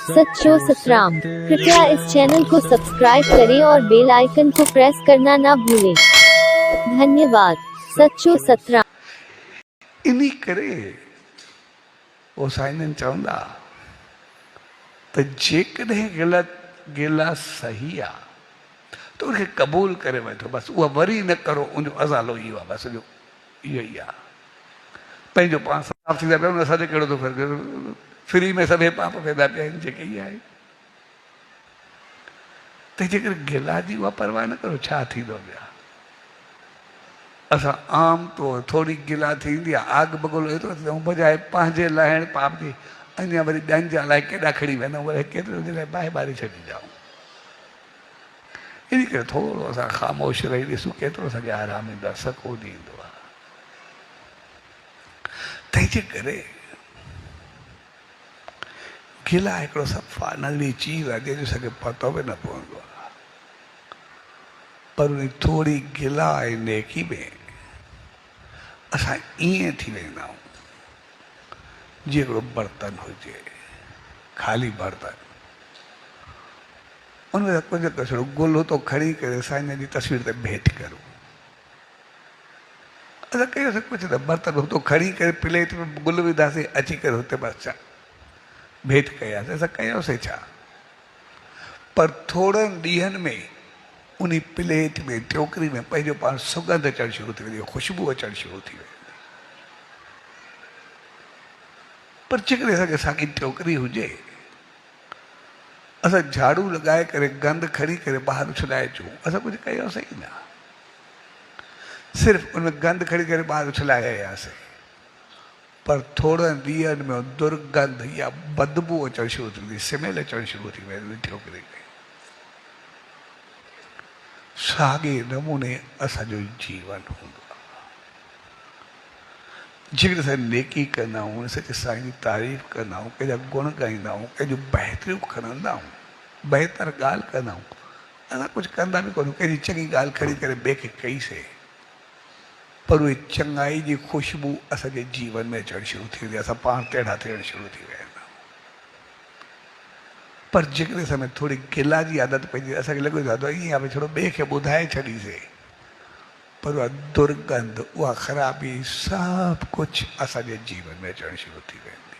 सच्चो सतराम। कृपया इस चैनल को सब्सक्राइब करें और बेल आइकन को प्रेस करना ना भूलें। धन्यवाद। सच्चो सतराम। इन्हीं करे वो साइनन चवंदा तो जेकॾहिं गिला सही आ तो उनखे क़बूल करे वठो, बस उहा वरी न करो, उनजो अज़ालो इहो आहे, बस इहो ई आहे। पंहिंजो पाण साफ़ थींदा पिया, उन असांजो कहिड़ो थो फ़र्क़ु, फ्री में सभई पाप पैदा पिया आहिनि जेके इहे आहे। त जेकर गिला जी उहा परवाह न करो, छा थींदो पिया। असां आम तौर थोरी गिला थींदी आहे, आग बगुलो एतिरो थींदो बजाए पंहिंजे लाहिण पाप जी, अञा वरी ॿियनि जे लाइ केॾा खणी वेंदा आहियूं, वरी केतिरे जे लाइ बाहि ॿारे छॾींदाऊं। इन करे थोरो असां ख़ामोश रही ॾिसूं केतिरो असांखे आराम ईंदो आहे, सकून ईंदो आहे। तंहिंजे करे गिला हिकिड़ो सफ़ा नंढी चीज़ आहे जंहिंजो असांखे पतो बि न पवंदो आहे, पर उन थोरी गिला ऐं नेकी में असां ईअं थी वेंदा आहियूं जीअं हिकिड़ो बर्तन हुजे, ख़ाली बर्तन, उनमें कुझु कचिड़ो गुल तो खणी करे साईं जी तस्वीर ते भेंट करूं। असां कयोसीं कुझु न, बर्तन हुतो खणी करे प्लेट में गुल विधासीं, अची करे हुते बसि छा भेंट कयासीं, असां कयोसीं छा। पर थोरनि ॾींहंनि में उन प्लेट में टोकरी में पंहिंजो पाण सुगंध अचणु शुरू थी वेंदी, ख़ुशबू अचणु शुरू थी वेंदी। पर जेकॾहिं असांखे साॻी टोकरी हुजे, असां झाड़ू लॻाए करे गंद खणी करे ॿाहिरि उछलाए अचूं, असां कुझु कयोसीं ई न, सिर्फ़ु उन गंद खणी करे ॿाहिरि उछलाए आयासीं। पर थोरनि ॾींहंनि में दुर्गंध या बदबू अचणु शुरू थी वेंदी, स्मेल अचणु शुरू थी वेंदी टोकरी में। साॻे नमूने असांजो जीवन हूंदो आहे। जेकॾहिं असां नेकी कंदा आहियूं, सच साईं जी तारीफ़ कंदा आहियूं, कंहिंजा गुण ॻाईंदा आहियूं, कंहिंजूं बहितरियूं खणंदा आहियूं, बहितर ॻाल्हि कंदा आहियूं, असां कुझु कंदा बि कोन्ह, कंहिंजी चङी ॻाल्हि खणी करे ॿिए खे कईसीं, पर उहे चङाई जी ख़ुशबू असांजे जीवन में अचणु शुरू थी वेंदी, असां पाण टेढ़ा थियणु शुरू थी वेंदा आहियूं। पर जेकॾहिं असां में थोरी गिला जी आदत पइजी, असांखे लॻे थो ईअं आहे थोरो ॿिए खे ॿुधाए छॾीसीं, पर उहा दुर्गंध, उहा ख़राबी, सभु कुझु असांजे जीवन में अचणु शुरू थी वेंदी।